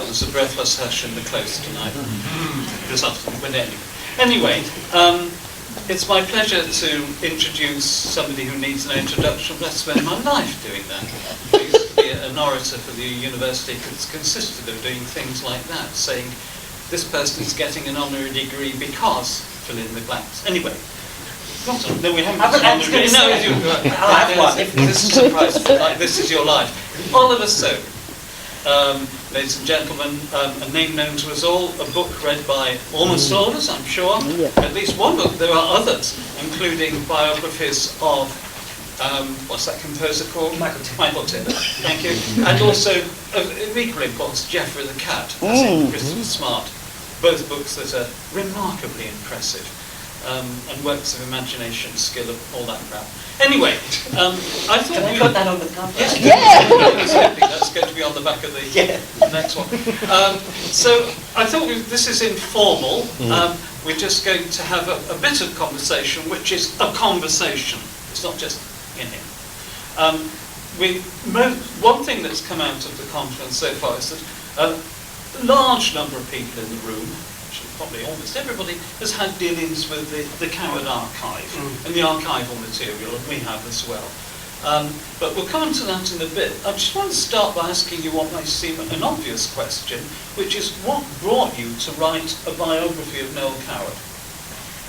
was a breathless hush in the close tonight. This afternoon, but anyway, it's my pleasure to introduce somebody who needs no introduction, but I spent my life doing that. I used to be an orator for the university because it consisted of doing things like that, saying, this person is getting an honorary degree because, fill in the blanks. Anyway, no, we haven't got an honorary degree. No, I'll have one. This is a surprise, like this is your life. Oliver Soden. Ladies and gentlemen, a name known to us all, a book read by almost all of us, I'm sure. Yeah. At least one book. There are others, including biographies of, what's that composer called? Michael Tinder. Thank you. And also, of equal importance, Geoffrey the Cat, as in Christopher Smart. Both books that are remarkably impressive. And works of imagination, skill, all that crap. Anyway, I thought we put that on the cover. Yes, yeah. That's going to be on the back of the next one. So I thought this is informal. We're just going to have a bit of conversation, which is a conversation. It's not just in here. One thing that's come out of the conference so far is that a large number of people in the room, probably almost everybody, has had dealings with the Coward archive and the archival material, and we have as well. But we'll come on to that in a bit. I just want to start by asking you what may seem an obvious question, which is what brought you to write a biography of Noel Coward?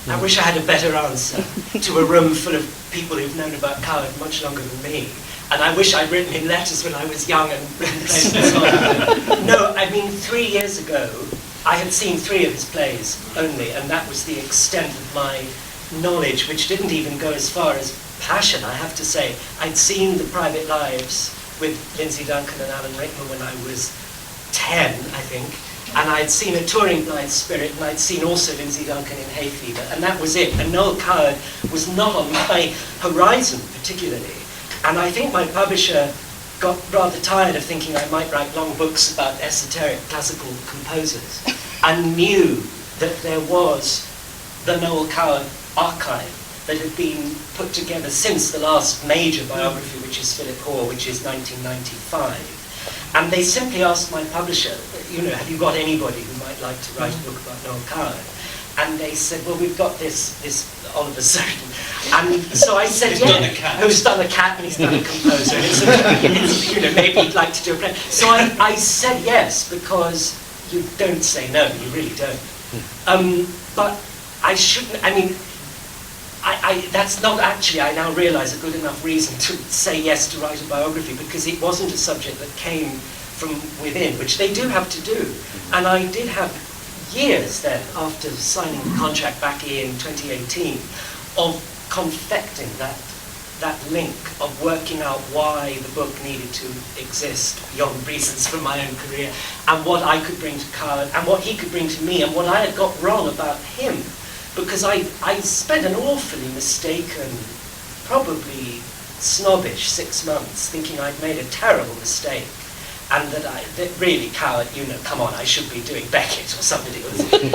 I wish I had a better answer to a room full of people who've known about Coward much longer than me. And I wish I'd written him letters when I was young and played and so on. No, I mean, 3 years ago, I had seen 3 of his plays only, and that was the extent of my knowledge, which didn't even go as far as passion, I have to say. I'd seen The Private Lives with Lindsay Duncan and Alan Rickman when I was 10, I think, and I'd seen A Touring Blind Spirit, and I'd seen also Lindsay Duncan in Hay Fever, and that was it. And Noel Coward was not on my horizon particularly, and I think my publisher got rather tired of thinking I might write long books about esoteric classical composers, and knew that there was the Noel Coward archive that had been put together since the last major biography, which is Philip Hoare, which is 1995. And they simply asked my publisher, have you got anybody who might like to write a book about Noel Coward? And they said, well, we've got this Oliver Soden. And so I said, who's done a cat and he's done a composer. And it's maybe he'd like to do a play. So I said yes, because you don't say no, you really don't. But I shouldn't, that's not actually, I now realise, a good enough reason to say yes to write a biography, because it wasn't a subject that came from within, which they do have to do. And I did have years then, after signing the contract back in 2018, of confecting that link, of working out why the book needed to exist beyond reasons from my own career, and what I could bring to Coward, and what he could bring to me, and what I had got wrong about him. Because I spent an awfully mistaken, probably snobbish 6 months, thinking I'd made a terrible mistake. And that really, Coward, come on, I should be doing Beckett or somebody.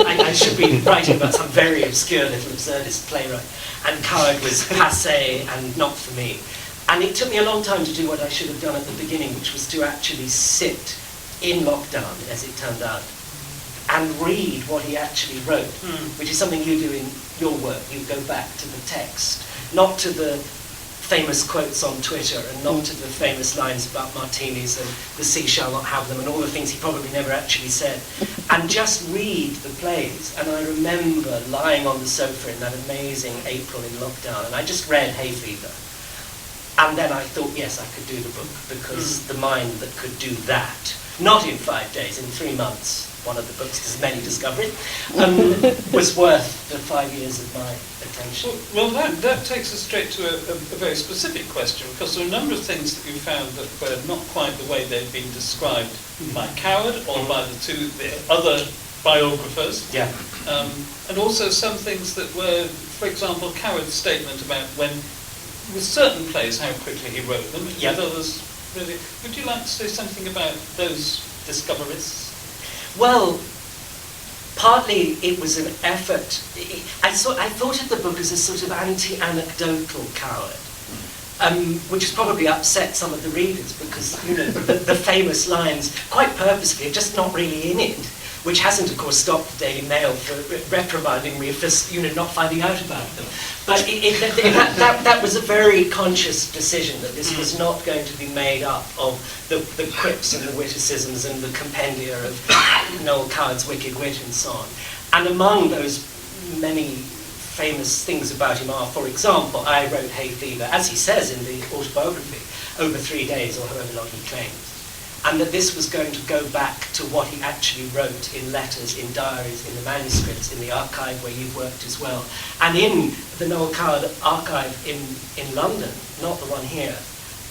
I should be writing about some very obscure little absurdist playwright. And Coward was passé and not for me. And it took me a long time to do what I should have done at the beginning, which was to actually sit in lockdown, as it turned out, and read what he actually wrote, which is something you do in your work. You go back to the text, not to the famous quotes on Twitter, and not to the famous lines about martinis and the sea shall not have them and all the things he probably never actually said, and just read the plays. And I remember lying on the sofa in that amazing April in lockdown, and I just read Hay Fever. And then I thought, yes, I could do the book, because the mind that could do that, not in 5 days, in 3 months, one of the books, because many discover it, was worth the 5 years of my attention. Well, that takes us straight to a very specific question, because there are a number of things that you found that were not quite the way they've been described by Coward or by the other biographers. Yeah. And also some things that were, for example, Coward's statement about when, with certain plays, how quickly he wrote them, with others, really. Would you like to say something about those discoveries? Well, partly it was an effort. I thought of the book as a sort of anti-anecdotal Coward, which has probably upset some of the readers because, you know, the famous lines, quite purposefully, are just not really in it, which hasn't, of course, stopped the Daily Mail for reprimanding me for, you know, not finding out about them. But that was a very conscious decision, that this was not going to be made up of the quips and the witticisms and the compendia of Noel Coward's wicked wit and so on. And among those many famous things about him are, for example, I wrote Hay Fever, as he says in the autobiography, over 3 days or however long he claims. And that this was going to go back to what he actually wrote in letters, in diaries, in the manuscripts, in the archive where you've worked as well. And in the Noel Coward archive in London, not the one here,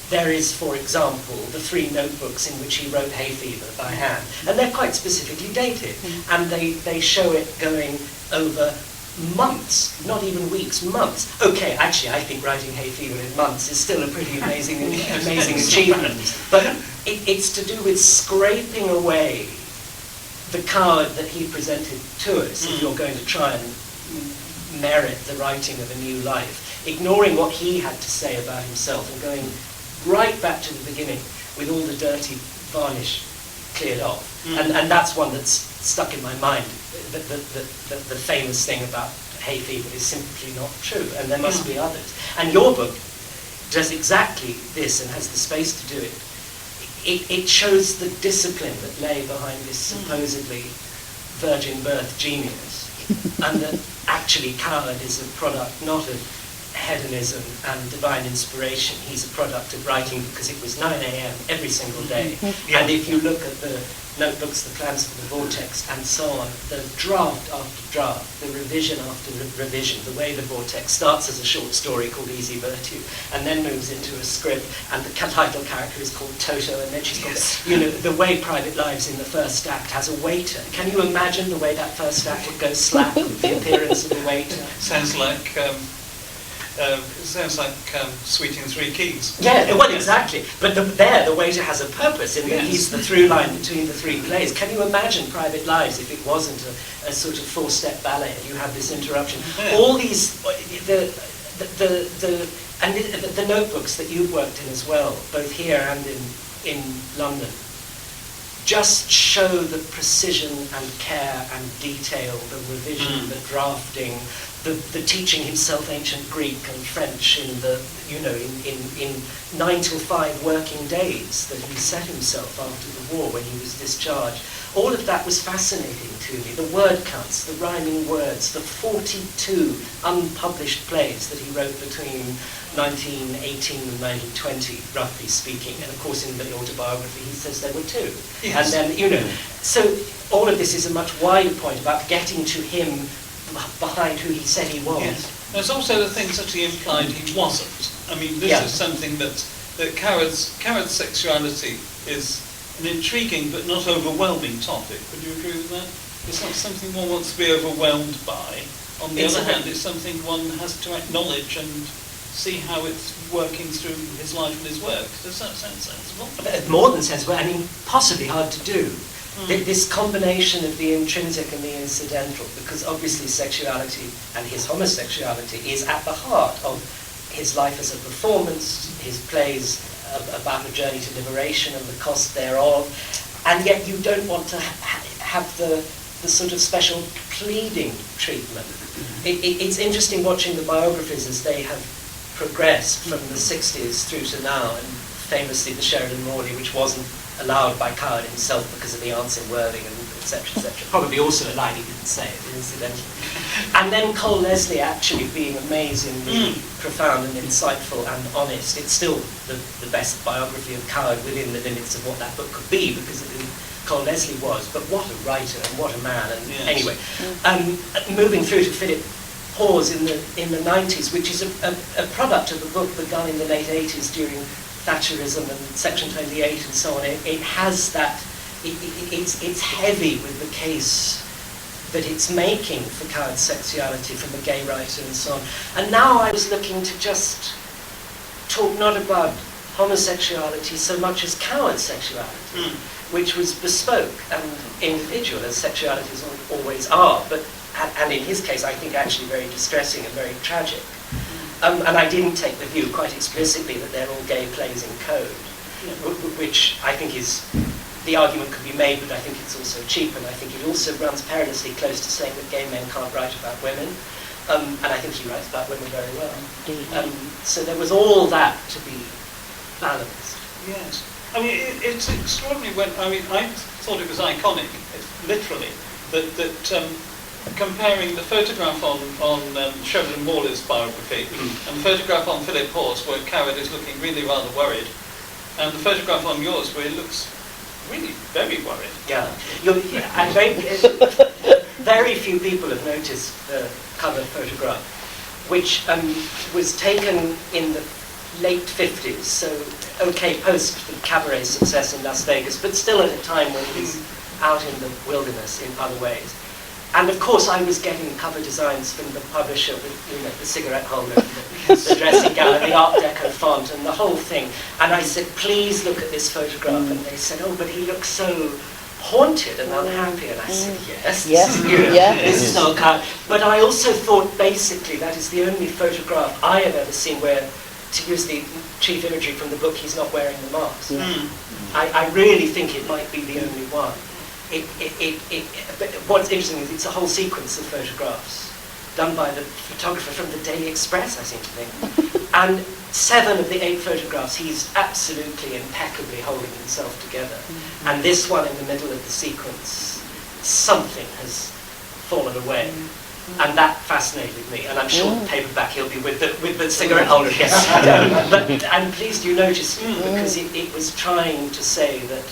there is, for example, the 3 notebooks in which he wrote Hay Fever by hand. And they're quite specifically dated. And they show it going over months, not even weeks, months. Okay, actually, I think writing Hay Fever in months is still a pretty amazing achievement. But it's to do with scraping away the Coward that he presented to us, if you're going to try and merit the writing of a new life, ignoring what he had to say about himself and going right back to the beginning with all the dirty varnish cleared off. And that's one that's stuck in my mind. The famous thing about Hay Fever is simply not true, and there must be others. And your book does exactly this and has the space to do it. It shows the discipline that lay behind this supposedly virgin birth genius, and that actually Coward is a product not of hedonism and divine inspiration. He's a product of writing because it was 9 a.m. every single day. And if you look at the notebooks, the plans for the vortex, and so on, the draft after draft, the revision after revision, the way the vortex starts as a short story called Easy Virtue, and then moves into a script, and the title character is called Toto, and then she's called, you know, the way Private Lives in the first act has a waiter. Can you imagine the way that first act would go slap with the appearance of the waiter? Sounds like Sweet in Three Keys. Yeah, well, exactly. But there, the waiter has a purpose in that he's the through line between the 3 plays. Can you imagine Private Lives if it wasn't a sort of 4-step ballet? You have this interruption. Yeah. All these, the notebooks that you've worked in as well, both here and in London, just show the precision and care and detail, the revision, the drafting, the teaching himself ancient Greek and French in the, you know, in 9 till 5 working days that he set himself after the war when he was discharged. All of that was fascinating to me. The word counts, the rhyming words, the 42 unpublished plays that he wrote between 1918 and 1920, roughly speaking. And of course in the autobiography he says there were 2. Yes. And then, you know, so all of this is a much wider point about getting to him behind who he said he was. Yes. There's also the things that he implied he wasn't. I mean, this is something that Coward's sexuality is an intriguing but not overwhelming topic. Would you agree with that? It's not something one wants to be overwhelmed by. On the other hand, it's something one has to acknowledge and see how it's working through his life and his work. Does that sound sensible? More than sensible. I mean, possibly hard to do. This combination of the intrinsic and the incidental, because obviously sexuality and his homosexuality is at the heart of his life as a performance, his plays about a journey to liberation and the cost thereof, and yet you don't want to have the sort of special pleading treatment. It's interesting watching the biographies as they have progressed from the 60s through to now, and famously the Sheridan Morley, which wasn't allowed by Coward himself because of the aunts in Worthing, and etc., etc. Probably also a lie he didn't say it, incidentally. And then Cole Leslie actually being amazingly profound and insightful and honest. It's still the best biography of Coward within the limits of what that book could be, because Cole Leslie was. But what a writer and what a man. And anyway, moving through to Philip Hawes in the 90s, which is a product of a book begun in the late 80s during Thatcherism and Section 28 and so on. It has that, it's heavy with the case that it's making for Coward's sexuality from a gay writer and so on. And now I was looking to just talk not about homosexuality so much as Coward's sexuality, which was bespoke and individual, as sexualities always are, but, and in his case I think actually very distressing and very tragic. And I didn't take the view quite explicitly that they're all gay plays in code, which I think is, the argument could be made, but I think it's also cheap, and I think it also runs perilously close to saying that gay men can't write about women. And I think he writes about women very well. So there was all that to be balanced. Yes. I mean, it's extraordinary when, I mean, I thought it was iconic, literally, that comparing the photograph on Sheridan Morley's biography and the photograph on Philip Horse, where Coward is looking really rather worried, and the photograph on yours, where he looks really very worried. Yeah. And very few people have noticed the cover photograph, which was taken in the late 50s, so okay, post the cabaret success in Las Vegas, but still at a time when he was out in the wilderness in other ways. And of course I was getting cover designs from the publisher with, the cigarette holder, the dressing gown, and the Art Deco font, and the whole thing. And I said, please look at this photograph. And they said, oh, but he looks so haunted and unhappy. And I said, yes, this is Noel Coward. But I also thought, basically, that is the only photograph I have ever seen where, to use the chief imagery from the book, he's not wearing the mask. I really think it might be the only one. But what's interesting is it's a whole sequence of photographs done by the photographer from the Daily Express, I seem to think. And 7 of the 8 photographs, he's absolutely impeccably holding himself together. And this one in the middle of the sequence, something has fallen away. And that fascinated me. And I'm sure the paperback he'll be with the cigarette holder. Yes. But I'm pleased you noticed it, because it was trying to say that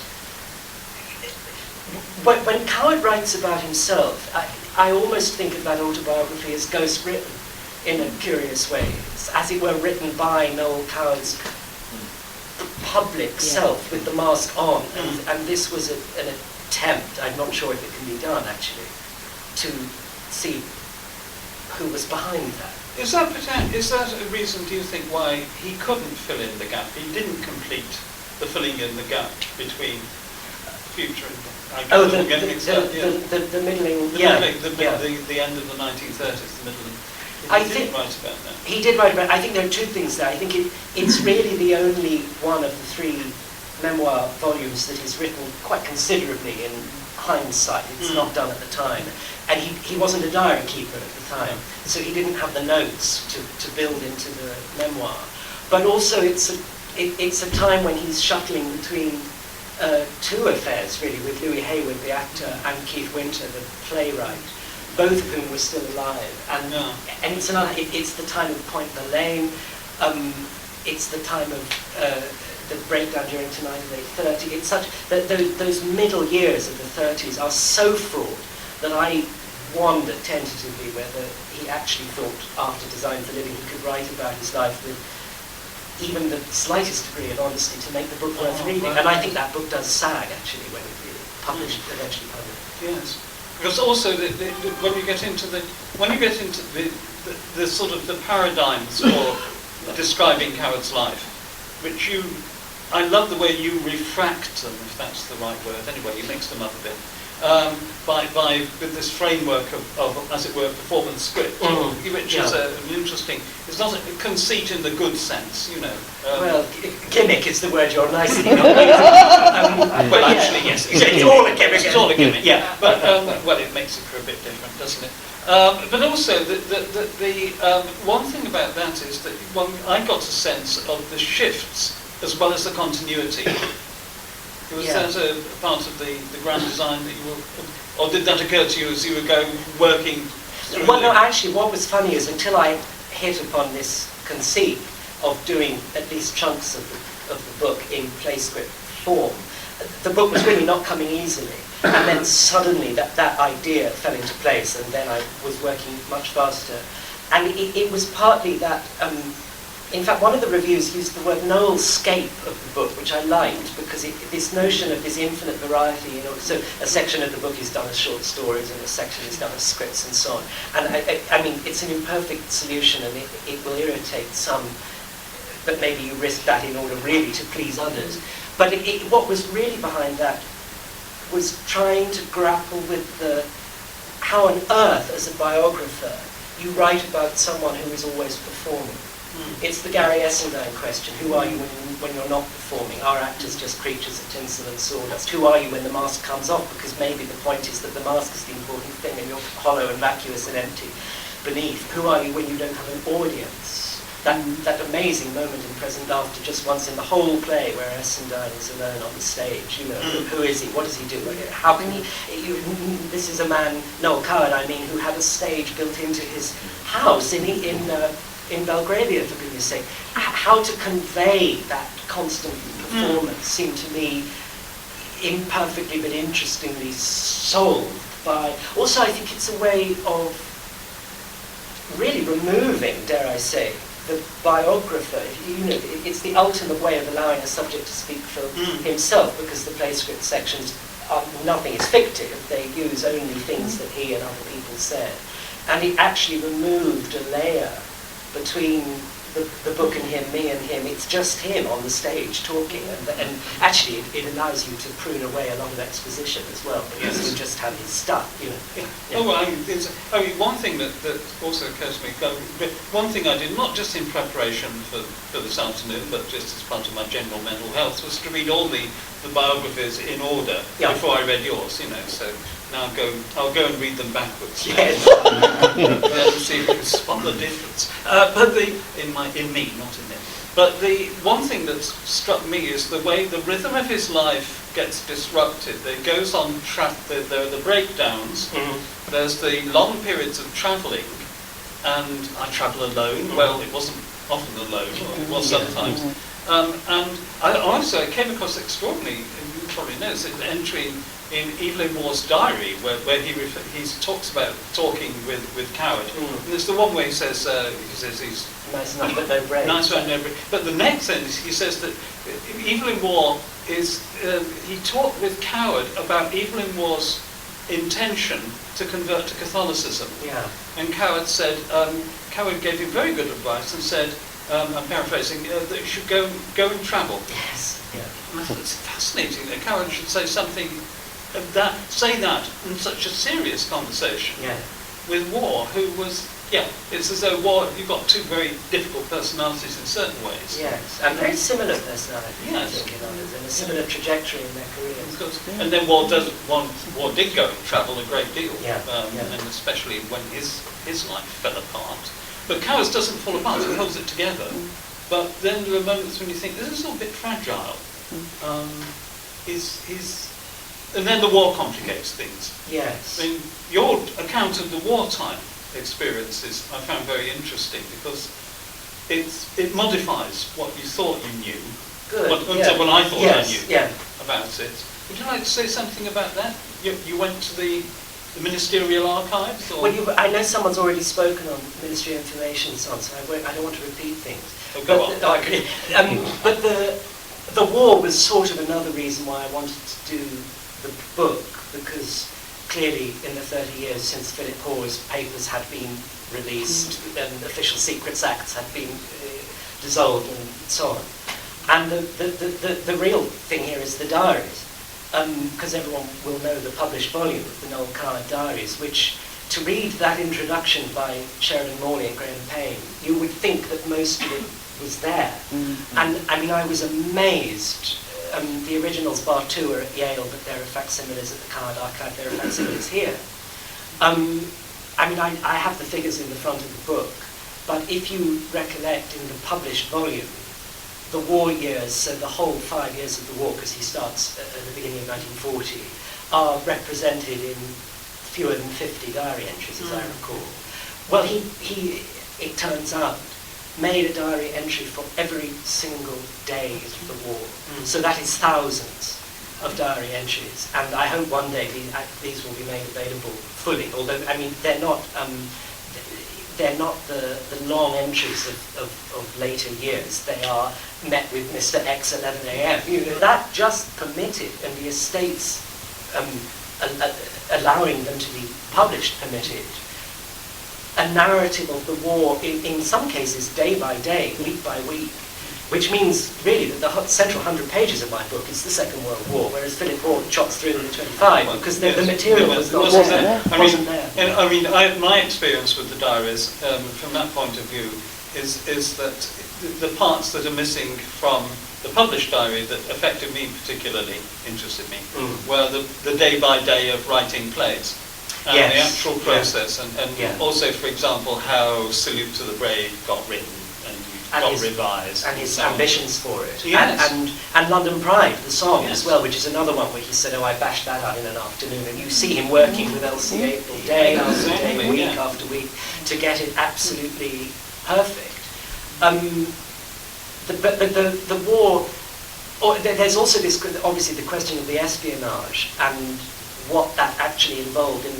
when Coward writes about himself, I almost think of that autobiography as ghost written in a curious way. It's, as it were, written by Noel Coward's public self with the mask on. And this was an attempt, I'm not sure if it can be done actually, to see who was behind that. Is that a reason, do you think, why he couldn't fill in the gap? He didn't complete the filling in the gap between future and the middling, the end of the 1930s, the middling. He did write about that. He did write about it. I think there are 2 things there. I think it's really the only one of the 3 memoir volumes that he's written quite considerably in hindsight. It's not done at the time. And he wasn't a diary keeper at the time, so he didn't have the notes to build into the memoir. But also it's a time when he's shuttling between 2 affairs, really, with Louis Hayward, the actor, and Keith Winter, the playwright, both of whom were still alive. And it's the time of Point Verlaine. It's the time of the breakdown during Tonight at 8:30. It's such that those middle years of the 30s are so fraught that I wondered tentatively whether he actually thought, after Design for Living, he could write about his life with even the slightest degree of honesty to make the book worth reading. And I think that book does sag, actually, when it eventually published. Yes, because also when you get into the sort of the paradigms for describing Coward's life, which I love the way you refract them, if that's the right word. Anyway, you mix them up a bit. With this framework of, as it were, performance script, which is an interesting. It's not a conceit in the good sense, you know. Well, gimmick is the word you're nicely not using. Well, actually, yes, it's all a gimmick. It's all a gimmick. Yeah, but well, it makes it for a bit different, doesn't it? But also, the one thing about that is that I got a sense of the shifts as well as the continuity. Was that a part of the grand design that you were, or did that occur to you as you were working through? Well, no, actually, what was funny is until I hit upon this conceit of doing at least chunks of the book in play script form, the book was really not coming easily. And then suddenly that idea fell into place, and then I was working much faster. And it was partly that. In fact, one of the reviews used the word Noel-scape of the book, which I liked, because this notion of this infinite variety, you know, so a section of the book is done as short stories, and a section is done as scripts, and so on. And I mean, it's an imperfect solution, and it will irritate some, but maybe you risk that in order really to please others. But what was really behind that was trying to grapple with how on earth, as a biographer, you write about someone who is always performing. It's the Gary Essendine question. Who are you when you're not performing? Are actors just creatures of tinsel and sawdust? Who are you when the mask comes off? Because maybe the point is that the mask is the important thing and you're hollow and vacuous and empty beneath. Who are you when you don't have an audience? That amazing moment in Present Laughter, just once in the whole play, where Essendine is alone on the stage. You know, who is he? What does he do? How can he? This is a man, Noel Coward, I mean, who had a stage built into his house in Belgravia, for goodness sake. How to convey that constant performance seemed to me imperfectly but interestingly solved by. Also, I think it's a way of really removing, dare I say, the biographer. You know, it's the ultimate way of allowing a subject to speak for himself, because the play script sections are, nothing is fictive. They use only things that he and other people said. And it actually removed a layer between the book and him, me and him. It's just him on the stage talking, and actually it allows you to prune away a lot of exposition as well, because you just have his stuff, you know. Yeah. Oh, well, I mean, one thing that also occurs to me, one thing I did, not just in preparation for this afternoon, but just as part of my general mental health, was to read all the biographies in order before I read yours, you know, so now I'll go and read them backwards. Yes. See if we can spot the difference. But in me, not in them. But the one thing that struck me is the way the rhythm of his life gets disrupted. It goes on there are the breakdowns. There's the long periods of travelling, and I travel alone. Well, it wasn't often alone, or it was sometimes. And I also came across extraordinary, you probably know, it's an entry in Evelyn Waugh's diary where he talks about talking with Coward. And there's the one where he says he's nice enough but no brain. Nice but no brain. But the next sentence he says that Evelyn Waugh he talked with Coward about Evelyn Waugh's intention to convert to Catholicism. Yeah. And Coward said, Coward gave him very good advice and said, I'm paraphrasing, that you should go and travel. Yes. Yeah. And I thought it's fascinating that Coward should say something say that in such a serious conversation with Waugh, who was, it's as though Waugh, you've got two very difficult personalities in certain ways. Yes, and very similar personalities, yes. I think, in others, and a similar trajectory in their careers. And then Waugh did go and travel a great deal, and especially when his life fell apart. But Coward's doesn't fall apart, he holds it together. But then there are moments when you think, this is a little bit fragile. And then the war complicates things. Yes. I mean, your account of the wartime experiences I found very interesting, because it modifies what you thought you knew. Good. What I thought I knew about it. Would you like to say something about that? You went to the ministerial archives? Or? Well, I know someone's already spoken on Ministry of Information and so on, so I don't want to repeat things. Oh, go on. But the war was sort of another reason why I wanted to do the book, because clearly in the 30 years since Philip Hawes papers had been released and official secrets acts had been dissolved and so on. And the real thing here is the diaries, because everyone will know the published volume of the Noel Coward diaries, which, to read that introduction by Sheridan Morley and Graham Payne, you would think that most of it was there. And I mean, I was amazed. The originals, bar two, are at Yale, but there are facsimiles at the Coward Archive, there are facsimiles here. I mean, I have the figures in the front of the book, but if you recollect in the published volume, the war years, so the whole 5 years of the war, because he starts at the beginning of 1940, are represented in fewer than 50 diary entries, as I recall. Well, he it turns out, made a diary entry for every single day of the war. So that is thousands of diary entries, and I hope one day these will be made available fully, although, I mean, they're not the long entries of later years. They are met with Mr. X 11 a.m. You know, that just permitted, and the estates allowing them to be published permitted, a narrative of the war, in some cases day by day, week by week, which means really that the central 100 pages of my book is the Second World War, whereas Philip Hawke chops through the 25, because the material wasn't there. My experience with the diaries, from that point of view, is that the parts that are missing from the published diary that affected me particularly, interested me, were the day-by-day of writing plays. And the actual process, and also, for example, how Salute to the Brave got written and got revised. And his ambitions for it. Yes. And London Pride, the song as well, which is another one where he said, oh, I bashed that out in an afternoon. And you see him working with Elsie April day after day, week after week, to get it absolutely perfect. But the war, there's also this, obviously the question of the espionage and what that actually involved in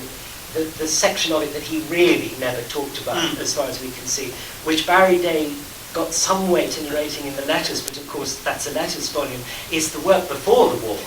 the section of it that he really never talked about, as far as we can see, which Barry Day got some weight in narrating in the letters, but of course that's a letters volume, is the work before the war.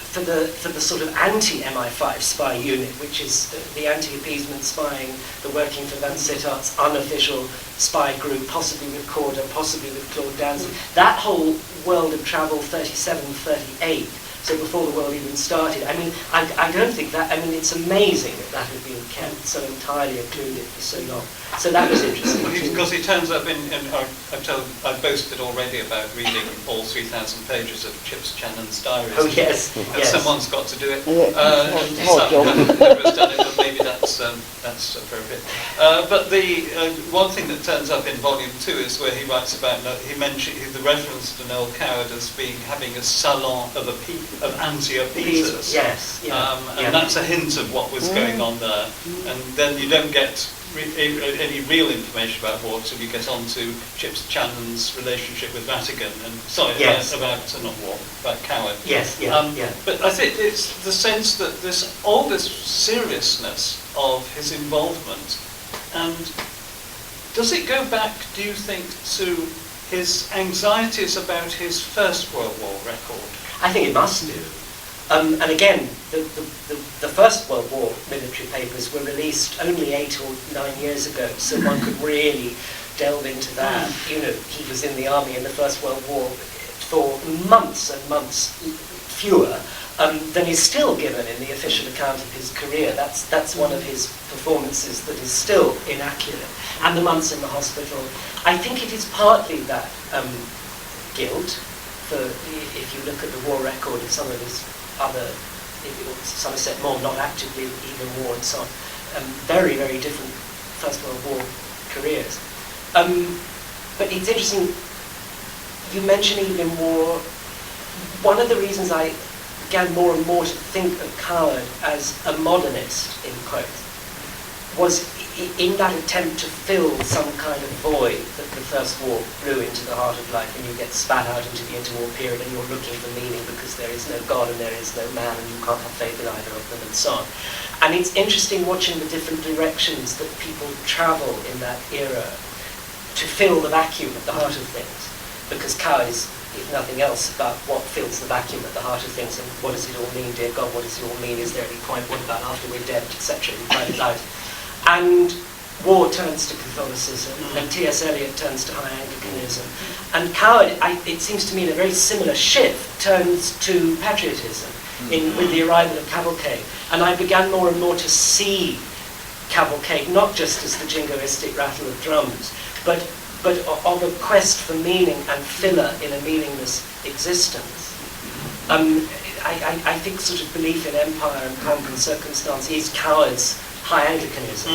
For the sort of anti-MI5 spy unit, which is the anti-appeasement spying, the Working for Van Sittart's unofficial spy group, possibly with Corder, possibly with Claude Danzig. That whole world of travel 37, 38, so before the world even started. I mean, I don't think that, I mean, it's amazing that had been kept so entirely occluded for so long. So that was interesting. Because he turns up in I've boasted already about reading all 3,000 pages of Chips Channon's diaries. Oh, yes. And someone's got to do it. Never's done it, but maybe that's for a bit. But the one thing that turns up in volume 2 is where he writes about, he mentioned the reference to Noel Coward as having a salon of Anzio pieces. Yes. And that's a hint of what was going on there. And then you don't get any real information about war until you get on to Chips Channon's relationship with Vatican, and about Coward. But I think it's the sense that all this seriousness of his involvement, and does it go back, do you think, to his anxieties about his First World War record? I think it must do. And again, the First World War military papers were released only 8 or 9 years ago, so one could really delve into that. You know, he was in the army in the First World War for months and months fewer than is still given in the official account of his career. That's one of his performances that is still inaccurate. And the months in the hospital. I think it is partly that guilt, for if you look at the war record of some of his other, Somerset Maugham, not actively even war and so on, very, very different First World War careers. But it's interesting, you mention even war. One of the reasons I began more and more to think of Coward as a modernist, in quotes, was in that attempt to fill some kind of void that the First War blew into the heart of life, and you get spat out into the interwar period and you're looking for meaning because there is no God and there is no man and you can't have faith in either of them and so on. And it's interesting watching the different directions that people travel in that era to fill the vacuum at the heart of things, because Coward is, if nothing else, about what fills the vacuum at the heart of things and what does it all mean, dear God, what does it all mean, is there any point, what about after we're dead, etc. in private lives. And war turns to Catholicism, and T.S. Eliot turns to High Anglicanism. And Coward, it seems to me, in a very similar shift, turns to patriotism with the arrival of Cavalcade. And I began more and more to see Cavalcade not just as the jingoistic rattle of drums, but of a quest for meaning and filler in a meaningless existence. I think sort of belief in empire and pomp and circumstance is Coward's High Anglicanism.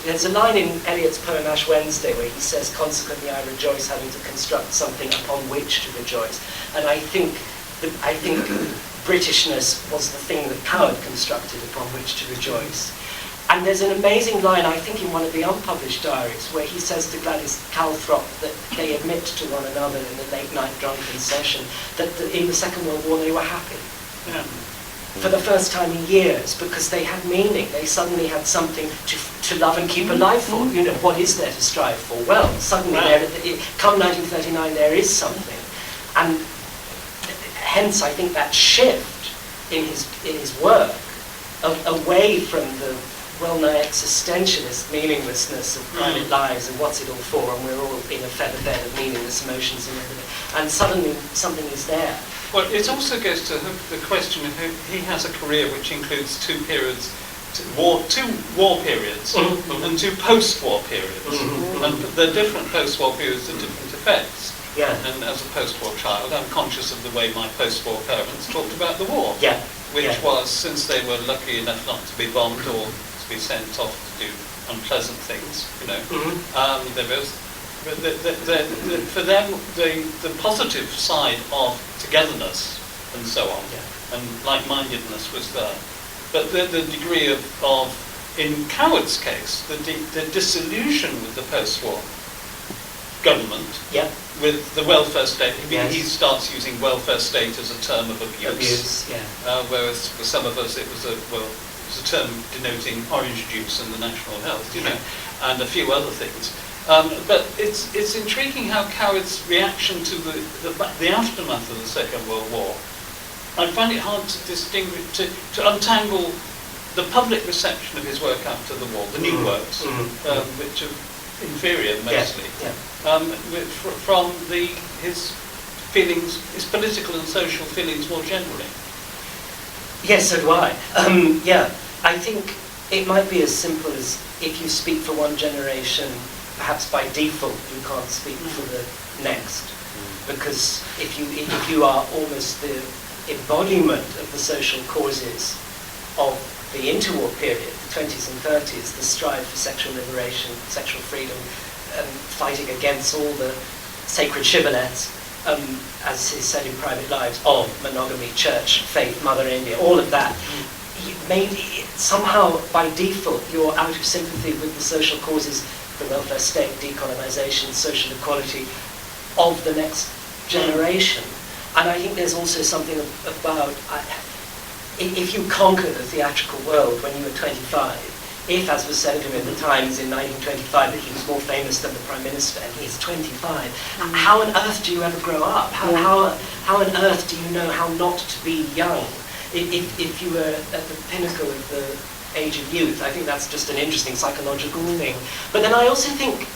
There's a line in Eliot's poem Ash Wednesday where he says, consequently I rejoice having to construct something upon which to rejoice. And I think Britishness was the thing that Coward constructed upon which to rejoice. And there's an amazing line, I think, in one of the unpublished diaries, where he says to Gladys Calthrop that they admit to one another in a late-night drunken session that in the Second World War they were happy. For the first time in years, because they had meaning. They suddenly had something to love and keep alive for. You know, what is there to strive for? Well, suddenly, come 1939, there is something. And hence, I think that shift in his work, away from the well-known existentialist meaninglessness of private lives and what's it all for, and we're all in a feather bed of meaningless emotions and everything. And suddenly, something is there. Well, it also goes to the question of he has a career which includes 2 periods two war periods and two post-war periods. And the different post-war periods have different effects. Yeah. And as a post-war child, I'm conscious of the way my post-war parents talked about the war. Yeah. Which was, since they were lucky enough not to be bombed or to be sent off to do unpleasant things, they both, for them, the positive side of togetherness and so on, and like-mindedness was there. But the degree of in Coward's case, the disillusion with the post-war government, with the welfare state. He starts using welfare state as a term of abuse. Whereas for some of us it was a term denoting orange juice and the national health, and a few other things. But it's intriguing how Coward's reaction to the aftermath of the Second World War. I find it hard to distinguish, to untangle the public reception of his work after the war, the new works, which are inferior mostly, from his feelings, his political and social feelings more generally. Yes, so do I. I think it might be as simple as if you speak for one generation, perhaps by default you can't speak for the next, because if you are almost the embodiment of the social causes of the interwar period, the 20s and 30s, the strive for sexual liberation, sexual freedom, fighting against all the sacred shibboleths, as is said in Private Lives, of monogamy, church, faith, Mother India, all of that. Somehow, by default, you're out of sympathy with the social causes, the welfare state, decolonisation, social equality of the next generation. And I think there's also something about, if you conquer the theatrical world when you were 25, if, as was said of him in the Times in 1925, that he was more famous than the Prime Minister, and he's 25, how on earth do you ever grow up? How on earth do you know how not to be young? If you were at the pinnacle of the age of youth, I think that's just an interesting psychological thing. But then I also think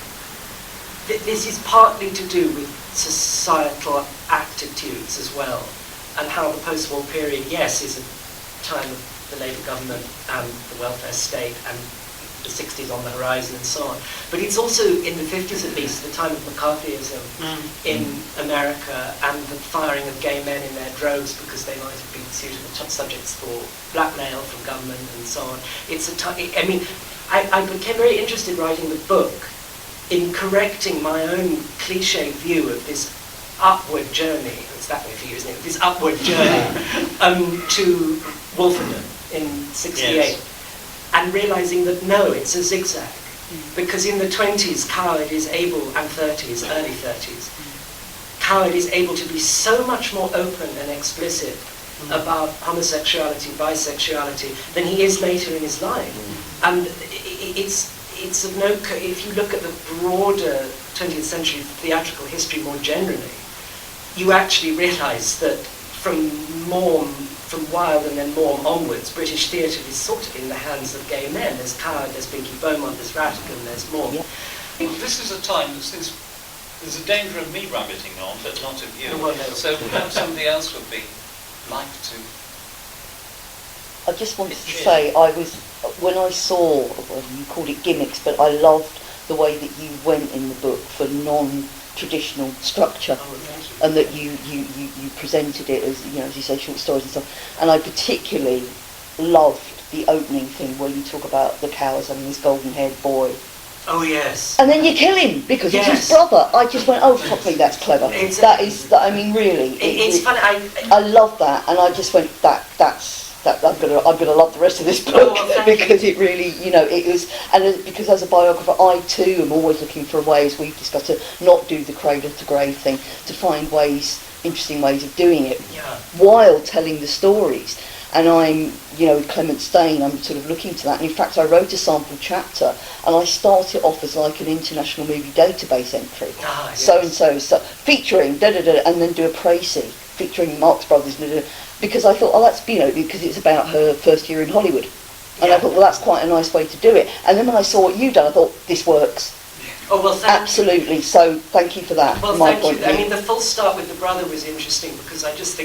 this is partly to do with societal attitudes as well, and how the post-war period, yes, is a time of the Labour government and the welfare state and the 60s on the horizon and so on. But it's also, in the 50s at least, the time of McCarthyism in America and the firing of gay men in their droves because they might have been suitable subjects for blackmail from government and so on. It's a time, I became very interested writing the book in correcting my own cliche view of this upward journey, it's that way for you, isn't it? This upward journey to Wolfenden in '68, and realising that no, it's a zigzag, because in the 20s, Coward is able, and 30s, early 30s, Coward is able to be so much more open and explicit about homosexuality, bisexuality, than he is later in his life. And it's of no, if you look at the broader 20th century theatrical history more generally, you actually realise that from Wilde and then Maugham onwards, British theatre is sort of in the hands of gay men. There's Coward, there's Binky Beaumont, there's Rattigan, there's more. This is a time that there's a danger of me rabbiting on, but not of you. Well, no. So perhaps somebody else would like to. I just wanted to say, when I saw, well, you called it gimmicks, but I loved the way that you went in the book for non-traditional structure, and that you presented it as, as you say, short stories and stuff. And I particularly loved the opening thing where you talk about the cowards having this golden-haired boy. Oh yes. And then you kill him because it's his brother. I just went, oh fuck me, that's clever. Really. It's funny. I love that, and I just went, I'm gonna love the rest of this book, because it really, it was, and because as a biographer, I too am always looking for ways, we've discussed, to not do the cradle to grave thing, to find interesting ways of doing it, while telling the stories. And I'm, with Clemence Dane, I'm sort of looking to that. And in fact, I wrote a sample chapter, and I start it off as like an international movie database entry. So featuring da-da-da, and then do a précis featuring Marx Brothers, da-da-da, because I thought, that's, because it's about her first year in Hollywood. And I thought, well, that's quite a nice way to do it. And then when I saw what you'd done, I thought, this works. Oh, well, absolutely. So thank you for that. Well, thank you. I mean, the full start with the brother was interesting, because I just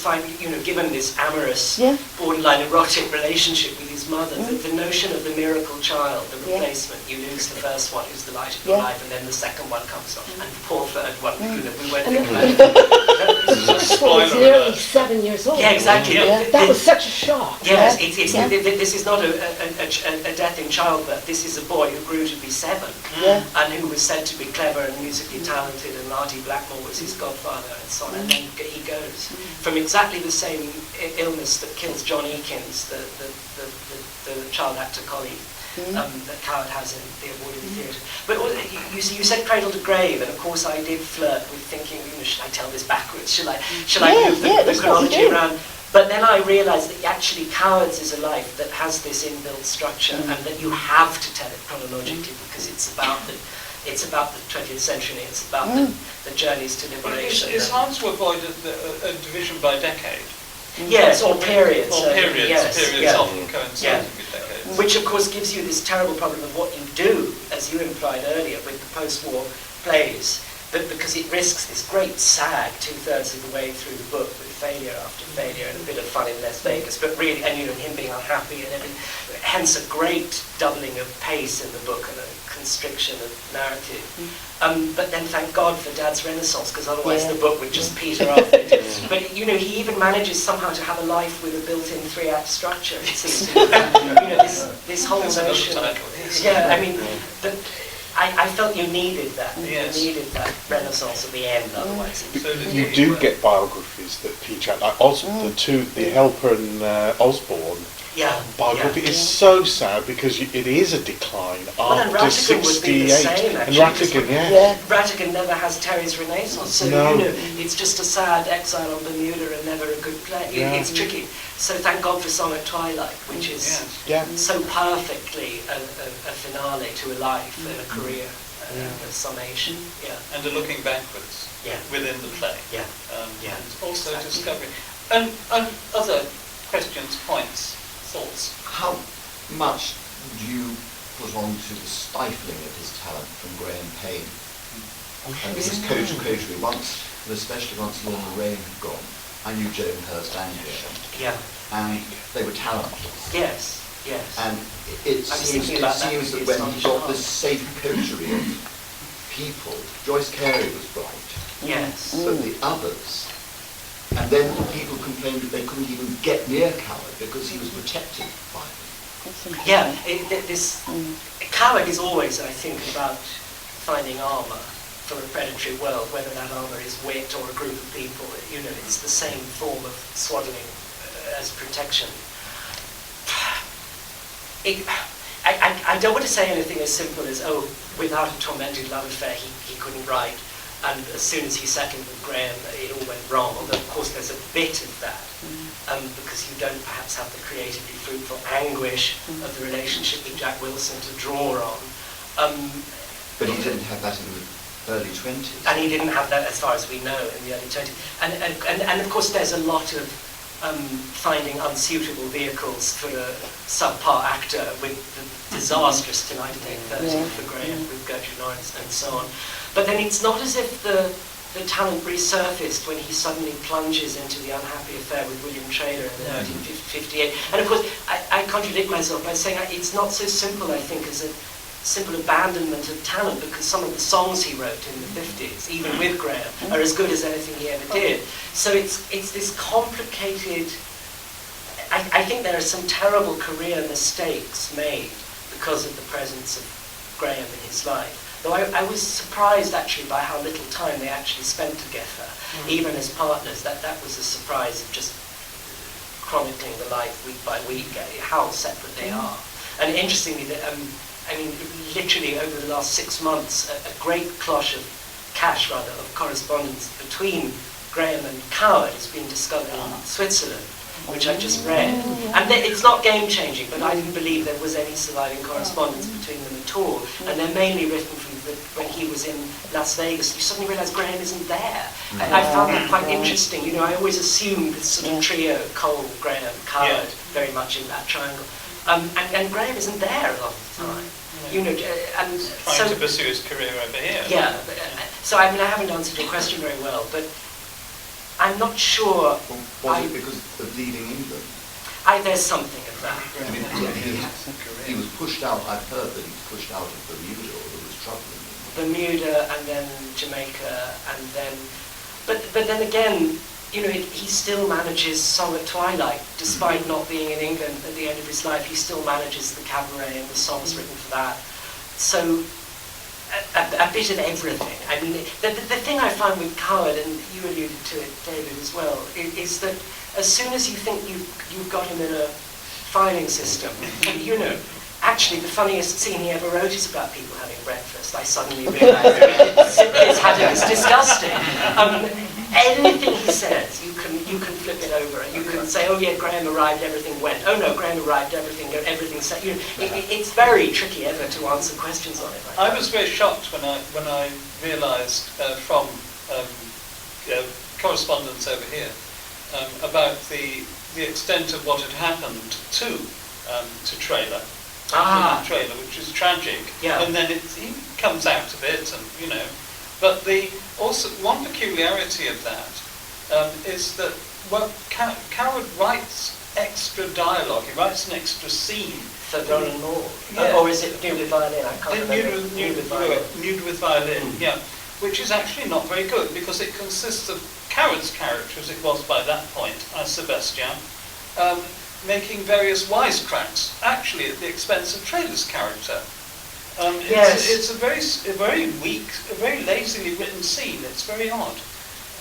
find, given this amorous, borderline erotic relationship with his mother, the notion of the miracle child, the replacement. You lose the first one, who's the light of your life, and then the second one comes on, and the poor third one, we won't think about it. Was nearly 7 years old. Yeah, exactly. That was such a shock. Yes, this is not a death in childbirth. This is a boy who grew to be 7, and who was said to be clever and musically talented, and Marty Blackmore was his godfather, and so on. And then he goes from exactly the same illness that kills John Eakins, the child actor colleague. That Coward has in The Award in the Theatre. But you said cradle to grave, and of course I did flirt with thinking, should I tell this backwards? Should I move the chronology around? But then I realised that actually Coward's is a life that has this inbuilt structure, and that you have to tell it chronologically, because it's about the 20th century. It's about the journeys to liberation. It's hard to avoid a division by decade. Yes, or periods. Or periods often coinciding with decades. Which of course gives you this terrible problem of what you do, as you implied earlier, with the post-war plays, because it risks this great sag 2/3 of the way through the book, with failure after failure and a bit of fun in Las Vegas, but really, and him being unhappy and everything. Hence a great doubling of pace in the book and a constriction of narrative. But then thank God for Dad's Renaissance, because otherwise the book would just peter off. But he even manages somehow to have a life with a built-in 3-act structure, it seems to me. This whole notion. I felt you needed that. Yes. You needed that Renaissance at the end, otherwise. You do get biographies that feature, like the Helper and Osborne. Biography is so sad because it is a decline after 68. And Rattigan, Rattigan never has Terry's Renaissance, so it's just a sad exile on Bermuda and never a good play. It's tricky. So thank God for Song at Twilight, which is so perfectly a finale to a life and a career, a summation. And a looking backwards within the play. And also discovery. And other questions, points, thoughts. How much do you put on to the stifling of his talent from Graham Payne? And this is coterie once, and especially once Lorna Raine had gone. I knew Joan Hurst Anglia. And they were talentless. Yes. And it seems that when he got this safe coterie of people, Joyce Carey was bright. Yes. But the others. And then people complained that they couldn't even get near Coward because he was protected by them. Coward is always, I think, about finding armour for a predatory world, whether that armour is wit or a group of people. It's the same form of swaddling as protection. I don't want to say anything as simple as, without a tormented love affair, he couldn't write. And as soon as he settled with Graham, it all went wrong. Although, of course, there's a bit of that, because you don't perhaps have the creatively fruitful anguish of the relationship with Jack Wilson to draw on. But he didn't have that in the early 20s. And he didn't have that, as far as we know, in the early 20s. And of course, there's a lot of finding unsuitable vehicles for a subpar actor, with the disastrous Tonight at 8:30 for Graham, with Gertrude Lawrence and so on. But then it's not as if the talent resurfaced when he suddenly plunges into the unhappy affair with William Traylor in 1958. And of course, I contradict myself by saying it's not so simple, I think, as a simple abandonment of talent, because some of the songs he wrote in the 50s, even with Graham, are as good as anything he ever did. So it's this complicated. I think there are some terrible career mistakes made because of the presence of Graham in his life. Though I was surprised actually by how little time they actually spent together, even as partners. That was a surprise of just chronicling the life week by week, how separate they are. And interestingly, literally over the last 6 months, a great cloche of correspondence between Graham and Coward has been discovered in Switzerland, which I just read. And it's not game-changing, but I didn't believe there was any surviving correspondence between them at all. And they're mainly written from when he was in Las Vegas. You suddenly realise Graham isn't there. I found that quite interesting. I always assumed this sort of trio, Cole, Graham, Coward, very much in that triangle. And Graham isn't there a lot of the time. Trying to pursue his career over here. So I haven't answered your question very well, but I'm not sure. Was it because of leaving England? There's something of that. I mean, he was pushed out. I've heard that he was pushed out of Bermuda, or there was trouble in Bermuda, and then Jamaica, and then, but then again, you know, he still manages Song at Twilight, despite not being in England at the end of his life. He still manages the cabaret and the songs written for that. So a bit of everything. I mean, the thing I find with Coward, and you alluded to it, David, as well, is that as soon as you think you've got him in a filing system, you know, actually the funniest scene he ever wrote is about people having breakfast. I suddenly realised it's disgusting. Anything he says, you can flip it over, and you can say, oh yeah, Graham arrived, everything went. Oh no, Graham arrived, everything said. You know, it's very tricky ever to answer questions on it. I was very shocked when I realised from correspondence over here about the extent of what had happened to Trailer. Trailer, which is tragic. Yeah. And then he comes out of it, and you know. But also one peculiarity of that is that Coward writes extra dialogue. He writes an extra scene for Donald Moore. Yeah. Or is it Nude with Violin? I can't remember. Nude with Violin. Yeah, which is actually not very good because it consists of Coward's character, as it was by that point, as Sebastian, making various wisecracks, actually at the expense of Trailer's character. It's a very weak, a very lazily written scene. It's very odd.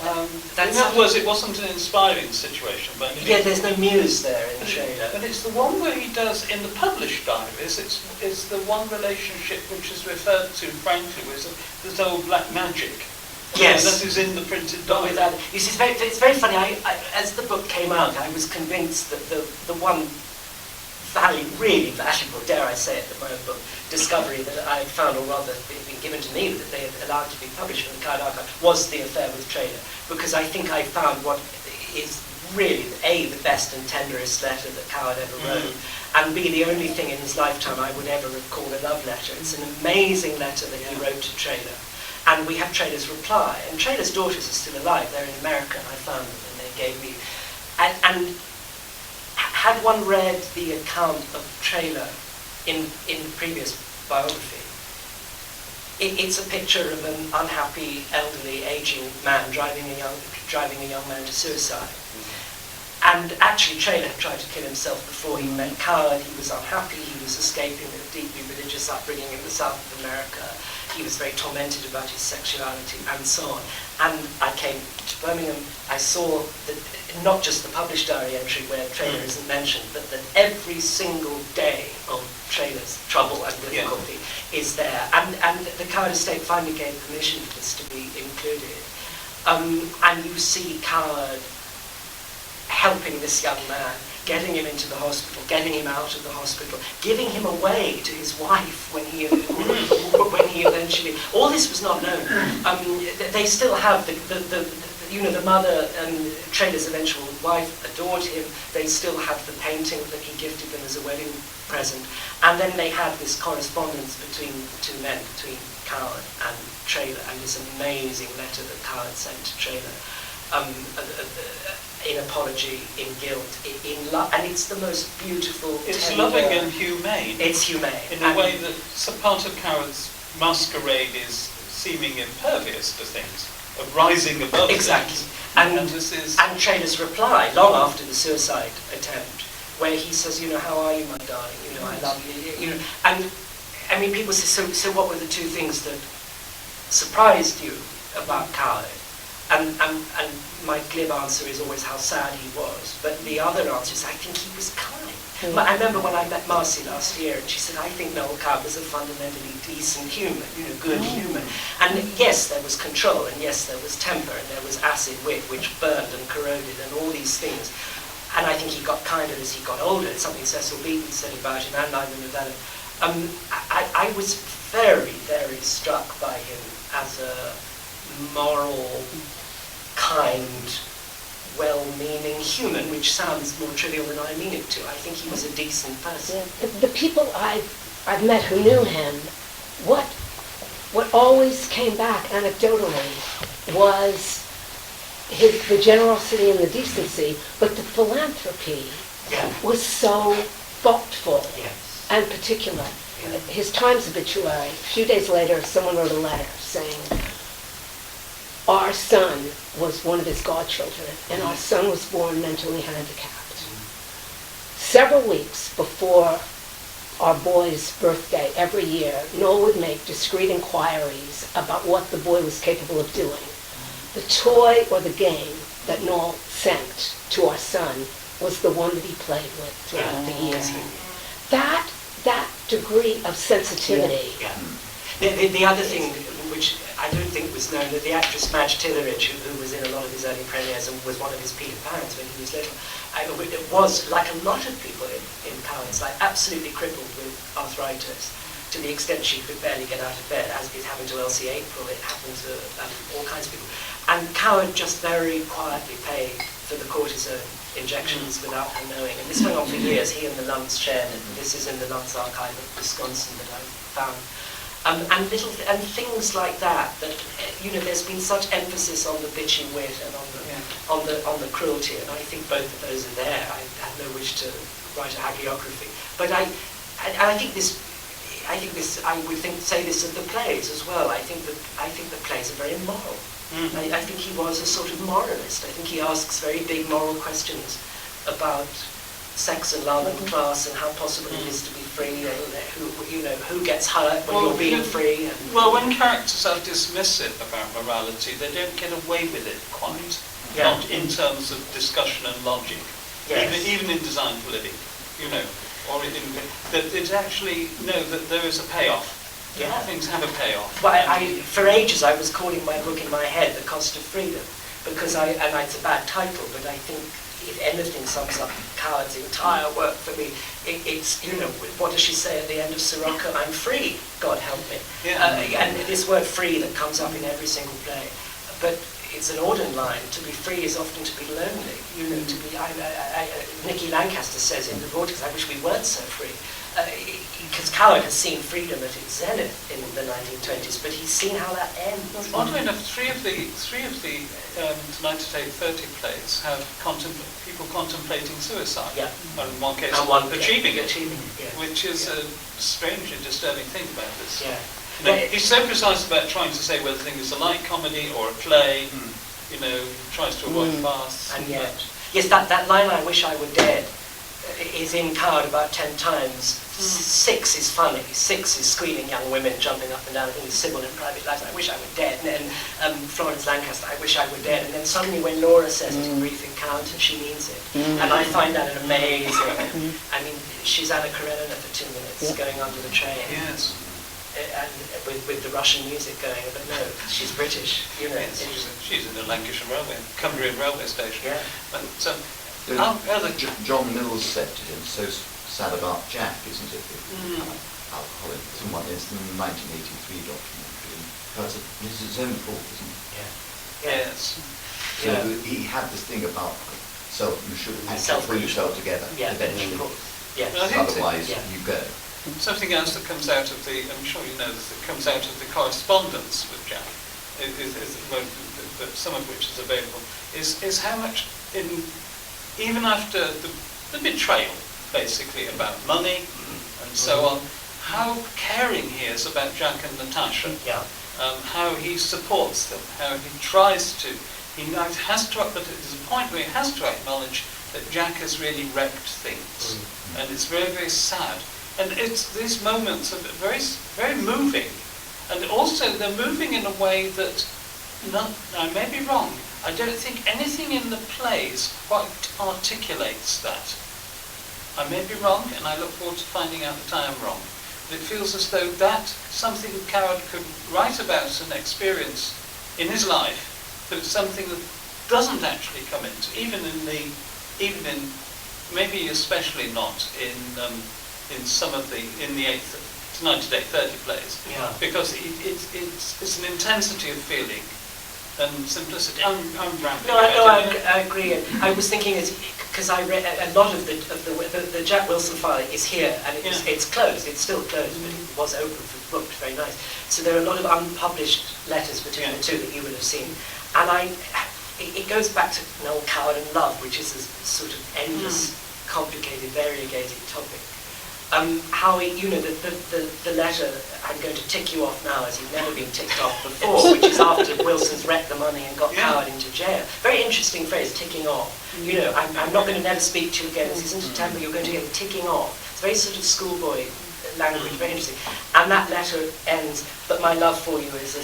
In other words, it wasn't an inspiring situation. But there's no muse there in the Trailer. But it's the one where he does, in the published diaries, it's the one relationship which is referred to, frankly, with this old black magic. Yes. That is in the printed diary. You see, it's very funny. As the book came out, I was convinced that the one really valuable, dare I say it, the my own book, discovery that I found, or rather been given to me, that they had allowed to be published from the Coward Archive, was The Affair with Trailer, because I think I found what is really, A, the best and tenderest letter that Coward ever wrote, and B, the only thing in his lifetime I would ever have called a love letter. It's an amazing letter that he wrote to Trailer, and we have Trailer's reply, and Trailer's daughters are still alive. They're in America, and I found them, and they gave me, and had one read the account of Trailer in the previous biography, it's a picture of an unhappy, elderly, aging man driving a young man to suicide. And actually, Trailer had tried to kill himself before he met Coward. He was unhappy. He was escaping a deeply religious upbringing in the south of America. He was very tormented about his sexuality and so on. And I came to Birmingham. I saw that not just the published diary entry where Trailer isn't mentioned, but that every single day of Trailer's trouble and difficulty is there. And the Coward estate finally gave permission for this to be included. And you see Coward helping this young man, getting him into the hospital, getting him out of the hospital, giving him away to his wife when he eventually. All this was not known. They still have the mother and Trailer's eventual wife adored him. They still have the painting that he gifted them as a wedding present, and then they had this correspondence between the two men, between Coward and Trailer, and this amazing letter that Coward sent to Trailer. In apology, in guilt, in love, and it's the most beautiful. It's tender, loving and humane. It's humane in a way that some part of Coward's Masquerade is seeming impervious to things, of rising above. Exactly, things. And this is. And Trailer's reply, long after the suicide attempt, where he says, how are you, my darling? I love you. And I mean, people say, so what were the two things that surprised you about Coward? And my glib answer is always how sad he was. But the other answer is I think he was kind. I remember when I met Marcy last year, and she said, I think Noel Coward was a fundamentally decent human, good human. And yes, there was control, and yes, there was temper, and there was acid wit, which burned and corroded, and all these things. And I think he got kinder as he got older. It's something Cecil Beaton said about him, and Ivan Novello. I was very, very struck by him as a moral, kind, well-meaning human, which sounds more trivial than I mean it to. I think he was a decent person. Yeah. The people I've met who knew him, what always came back anecdotally was the generosity and the decency, but the philanthropy was so thoughtful Yes. and particular. His Times obituary, a few days later, someone wrote a letter saying, our son was one of his godchildren, and our son was born mentally handicapped. Several weeks before our boy's birthday every year, Noel would make discreet inquiries about what the boy was capable of doing. The toy or the game that Noel sent to our son was the one that he played with throughout the year. That degree of sensitivity. Yeah. The other thing, which I don't think was known, that the actress Madge Tilleridge, who was in a lot of his early premieres and was one of his Peter Pans when he was little, it was, like a lot of people in Cowards, like absolutely crippled with arthritis, to the extent she could barely get out of bed, as it happened to Elsie April, it happened to all kinds of people. And Coward just very quietly paid for the cortisone injections without her knowing. And this went on for years. He and the Luntz shared it. And this is in the Luntz archive of Wisconsin that I found. And things like that. That there's been such emphasis on the bitchy wit and on the cruelty, and I think both of those are there. I have no wish to write a hagiography, but I think this. I would say this of the plays as well. I think the plays are very moral. I think he was a sort of moralist. I think he asks very big moral questions about sex and love and class and how possible it is to be free, and who gets hurt when you're being free. Well, when characters are dismissive about morality, they don't get away with it quite. Not in terms of discussion and logic. Yes. Even in Design for Living, or that it's actually that there is a payoff. Yeah. Things have a payoff. Well, for ages I was calling my book in my head The Cost of Freedom, because it's a bad title, but I think if anything sums up Coward's entire work for me, it's what does she say at the end of Sirocco? I'm free, God help me. Yeah. And this word free that comes up in every single play, but it's an Auden line. To be free is often to be lonely. To be. Nicky Lancaster says in The Vortex, I wish we weren't so free. Because Coward has seen freedom at its zenith in the 1920s, but he's seen how that ends. Oddly enough, three of the Tonight at 8:30 plays have people contemplating suicide. Yeah. And in one case, achieving it, which is a strangely disturbing thing about this. Yeah. He's so precise about trying to say whether the thing is a light comedy or a play. Tries to avoid farce. And yet, yes, that line, I wish I were dead, is in Coward about 10 times. 6 is funny. 6 is screaming young women jumping up and down. I think it's Sybil in Private Life, I wish I were dead. And then Florence Lancaster, I wish I were dead. And then suddenly when Laura says it in Brief Encounter, she means it. And I find that an amazing. I mean, she's Anna Karenina for 2 minutes going under the train. Yes. And with the Russian music going, but no, she's British. She's in the Lancashire Cumbrian railway station. Yeah. But, John Mills said to him, so sad about Jack, isn't it? Alcoholism. It's the 1983 documentary. It's his own fault, isn't it? Yeah. Yes. So he had this thing about you should actually pull yourself together eventually. Yeah. Otherwise, you go. Something else that comes out of I'm sure you know this, that comes out of the correspondence with Jack, some of which is available, is how much, even after the betrayal, basically, about money and so on, how caring he is about Jack and Natasha, how he supports them, how he tries to, but there's a point where he has to acknowledge that Jack has really wrecked things, and it's very, very sad. And it's these moments are very, very moving, and also they're moving in a way that, I may be wrong, I don't think anything in the plays quite articulates that. I may be wrong, and I look forward to finding out that I am wrong. But it feels as though that's something Coward could write about an experience in his life, but it's something that doesn't actually come into, even in maybe especially not in some of the Tonight at 8:30 plays, because it's an intensity of feeling and simplicity. I'm rambling. No, I agree. I was thinking because I read a lot of the Jack Wilson file is here, and it's closed. It's still closed, but it was open, booked, very nice. So there are a lot of unpublished letters between the two that you would have seen, and it goes back to Noel Coward and love, which is a sort of endless complicated, variegated topic. How he, the letter, I'm going to tick you off now as you've never been ticked off before, which is after Wilson's wrecked the money and got Coward into jail. Very interesting phrase, ticking off. I'm not going to never speak to you again. This isn't a temper, you're going to get a ticking off. It's very sort of schoolboy language, very interesting. And that letter ends, but my love for you is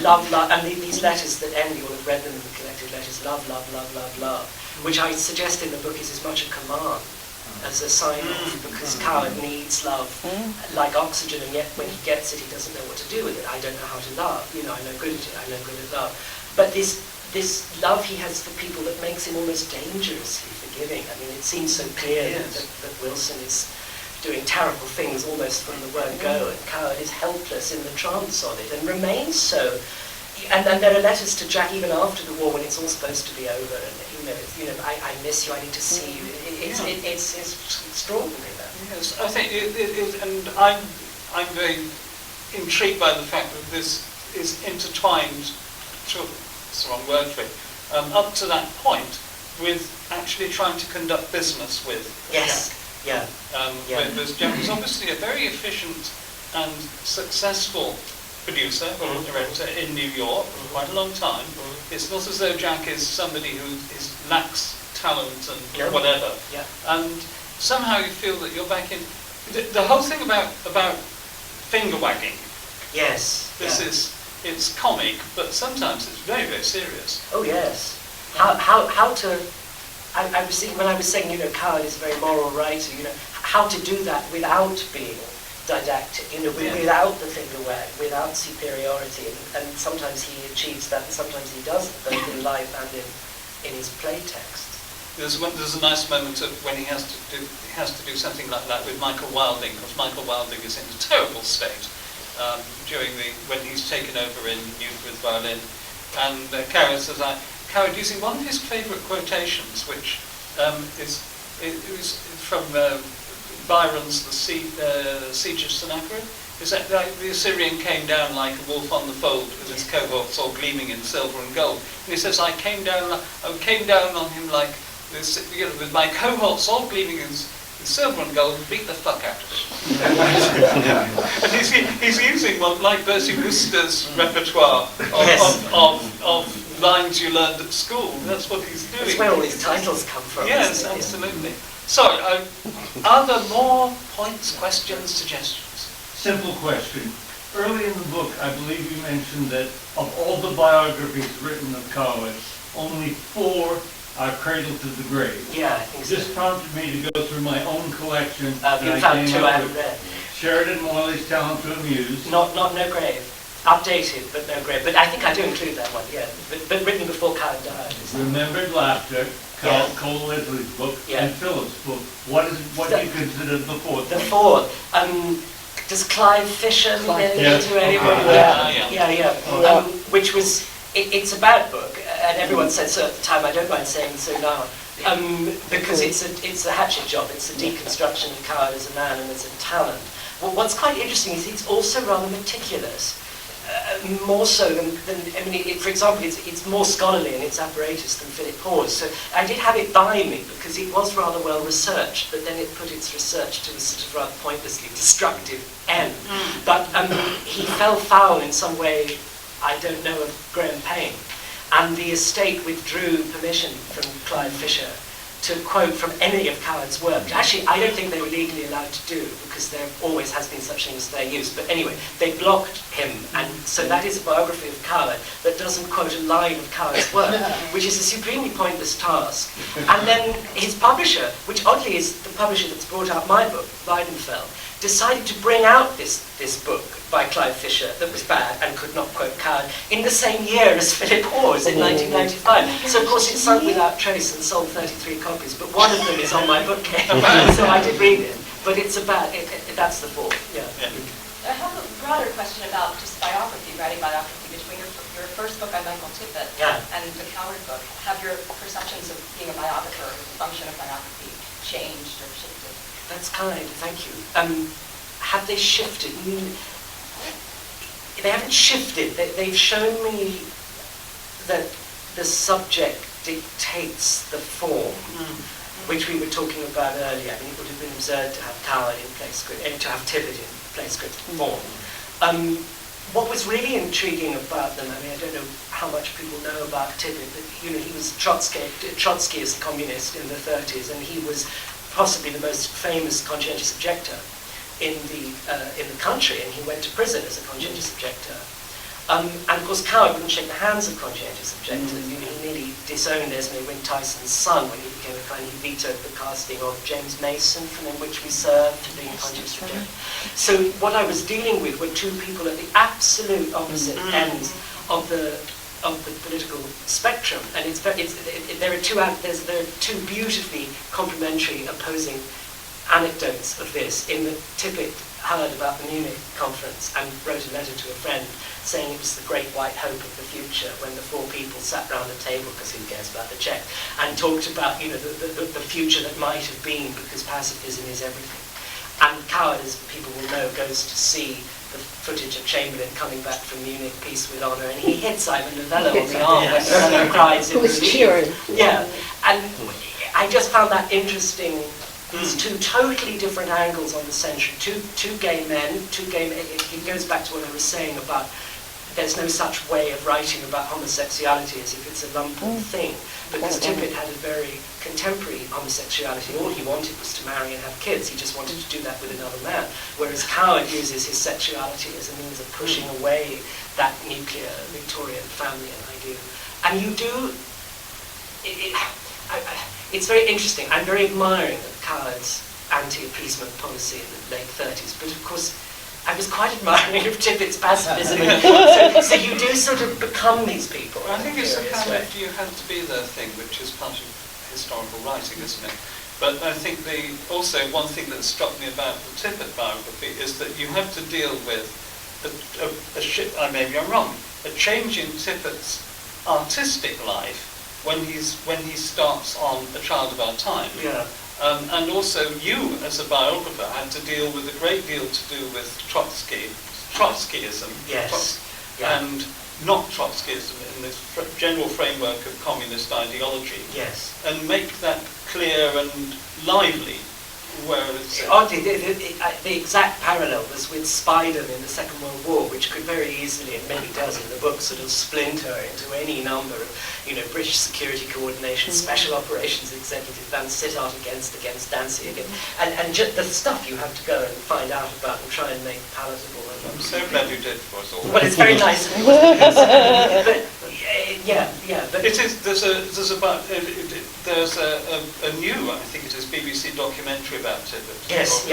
love, and these letters that end, you'll have read them in the collected letters, love, love, love, love, love, which I suggest in the book is as much a command as a sign-off, because Coward needs love like oxygen, and yet when he gets it, he doesn't know what to do with it. I don't know how to love, I'm no good at it, I'm no good at love. But this love he has for people that makes him almost dangerously forgiving. I mean, it seems so clear that Wilson is doing terrible things almost from the word go, and Coward is helpless in the trance of it, and remains so. And then there are letters to Jack even after the war when it's all supposed to be over, and I miss you, I need to see you. It's extraordinary. That. Yes, I think and I'm very intrigued by the fact that this is intertwined. It's the wrong word for it. Up to that point, with actually trying to conduct business with Jack. Whereas Jack is obviously a very efficient and successful producer or director in New York for quite a long time. It's not as though Jack is somebody who lacks talent and whatever. And somehow you feel that you're back in the whole thing about finger wagging. Yes. It's comic, but sometimes it's very, very serious. Oh yes. How to? I was thinking when I was saying Coward is a very moral writer. How to do that without being didactic, without the finger wag, without superiority, and sometimes he achieves that, and sometimes he doesn't, both in life and in his play texts. There's a nice moment of when he has to do something like that with Michael Wilding, because Michael Wilding is in a terrible state when he's taken over in Youth with Violin, and Coward says, Coward using one of his favourite quotations, which is from Byron's The Siege of Sennacherib, is that the Assyrian came down like a wolf on the fold with his cohorts all gleaming in silver and gold. And he says, I came down on him like this, with my cohorts all gleaming in silver and gold, and beat the fuck out of him. And he's using one like Bertie Wooster's repertoire of lines you learned at school. That's what he's doing. That's where all these titles come from. Yes, absolutely. So, are there more points, questions, suggestions? Simple question. Early in the book, I believe you mentioned that of all the biographies written of Coward, only 4 are cradled to the grave. Yeah, I think so. This prompted me to go through my own collection. You found 2 I haven't read. Sheridan Morley's Talent to Amuse. Not No Grave. Updated, but No Grave. But I think I do include that one, yeah. But written before Coward died. Remembered Laughter, Cole Leslie's book, and Philip's book. What do you consider the 4th? The 4th. Does Clive Fisher relate to anyone? Yeah. Which was, it's a bad book, and everyone said so at the time. I don't mind saying so now, because it's a hatchet job. It's a deconstruction of Coward as a man and as a talent. Well, what's quite interesting is it's also rather meticulous. More so than for example, it's more scholarly in its apparatus than Philip Hawes. So I did have it by me because it was rather well researched, but then it put its research to a sort of rather pointlessly destructive end. But he fell foul in some way, I don't know, of Graham Payne, and the estate withdrew permission from Clive Fisher to quote from any of Coward's work. Actually, I don't think they were legally allowed to do, because there always has been such thing as fair use. But anyway, they blocked him, and so that is a biography of Coward that doesn't quote a line of Coward's work, which is a supremely pointless task. And then his publisher, which oddly is the publisher that's brought out my book, Weidenfeld, decided to bring out this book by Clive Fisher that was bad and could not quote Coward in the same year as Philip Hawes in 1995. So of course it sunk without trace and sold 33 copies, but one of them is on my bookcase, so I did read it. But it's that's the 4th. Yeah. I have a broader question about just biography, writing biography. Between your first book on Michael Tippett and the Coward book, have your perceptions of being a biographer, the function of biography, changed or shifted? That's kind, thank you. Have they shifted? They haven't shifted. They've shown me that the subject dictates the form. which we were talking about earlier. I mean, it would have been absurd to have Coward in play script, and to have Tippett in play script form. What was really intriguing about them, I mean, I don't know how much people know about Tippett, but he was Trotskyist communist in the 30s, and he was possibly the most famous conscientious objector in the country, and he went to prison as a conscientious objector. And of course, Coward wouldn't shake the hands of conscientious objectors. He nearly disowned Esme Wynne Tyson's son when he became a friend. He vetoed the casting of James Mason, from In Which We Serve, to being a conscientious objector. So what I was dealing with were two people at the absolute opposite ends of the political spectrum, and there are two beautifully complementary, opposing anecdotes of this. In that Tippett heard about the Munich conference and wrote a letter to a friend saying it was the great white hope of the future, when the four people sat round a table, because who cares about the Czech, and talked about the future that might have been, because pacifism is everything. And Coward, as people will know, goes to see the footage of Chamberlain coming back from Munich, peace with honour, and he hits Ivan Novello on the arm when Novello cries in relief. cheering. Yeah, and I just found that interesting. These two totally different angles on the century. Two gay men, it goes back to what I was saying about there's no such way of writing about homosexuality as if it's a lumpy thing, because Tippett had a very contemporary homosexuality. All he wanted was to marry and have kids. He just wanted to do that with another man, whereas Coward uses his sexuality as a means of pushing away that nuclear Victorian family and ideal. And you do, it's very interesting. I'm very admiring of Coward's anti-appeasement policy in the late 30s, but of course I was quite admiring of Tippett's pacifism. So you do sort of become these people. I think it's a kind of you have to be there thing, which is part of historical writing, isn't it? But I think also one thing that struck me about the Tippett biography is that you have to deal with maybe I'm wrong, a change in Tippett's artistic life when he starts on A Child of Our Time. Yeah. And also you, as a biographer, had to deal with a great deal to do with Trotskyism, yes. And not Trotskyism in the general framework of communist ideology. Yes. And make that clear and lively. Whereas oddly, the exact parallel was with Spidem in the Second World War, which could very easily, and maybe does in the book, sort of splinter into any number of, British security coordination, special operations executive, and sit out against Danzig, and just the stuff you have to go and find out about and try and make palatable. I'm so glad you did for us all. Well, it's very nice. But it is. There's a new, I think it is, BBC documentary about Tippett. Yes,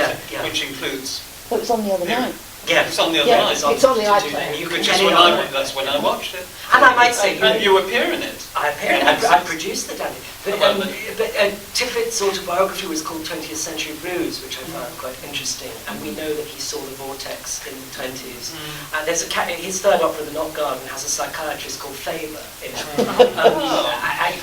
which includes. Well, it was on the other night. Yeah, it's on the other night. It's on the iPlayer. That's when I watched it. And I might say, and you appear in it. I appear in it. I produced the damn thing. But Tippett's autobiography was called 20th Century Blues, which I found quite interesting. And we know that he saw the vortex in the 20s. And there's his third opera, The Knot Garden, has a psychiatrist called Faber in it.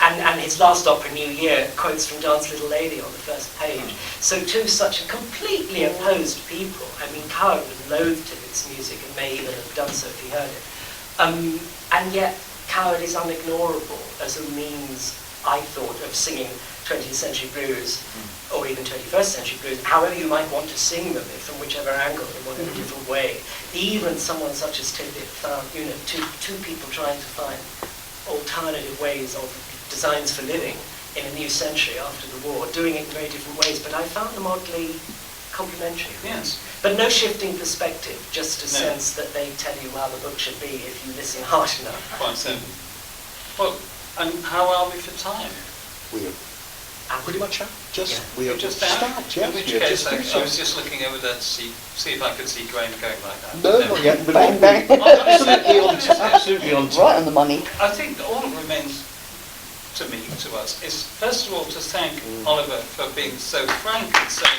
And his last opera, New Year, quotes from Dance Little Lady on the first page. So two such completely opposed people. I mean, Coward would loathe Tippett's music and may even have done so if he heard it. And yet, Coward is unignorable as a means, I thought, of singing 20th century blues, or even 21st century blues, however you might want to sing them, from whichever angle, in whatever different way. Even someone such as Tippett found, two people trying to find alternative ways of designs for living in a new century after the war, doing it in very different ways, but I found them oddly complementary. Yes. But no shifting perspective, just a sense that they tell you how the book should be if you listen hard enough. Quite so. Well, and how are we for time? We are pretty much out. We are just out. out. Yes, In which case, I was just looking over there to see if I could see Graham going like that. No, not yet. But Bang, bang. absolutely on time. Right on the money. I think all that remains to us, is first of all to thank Oliver for being so frank and saying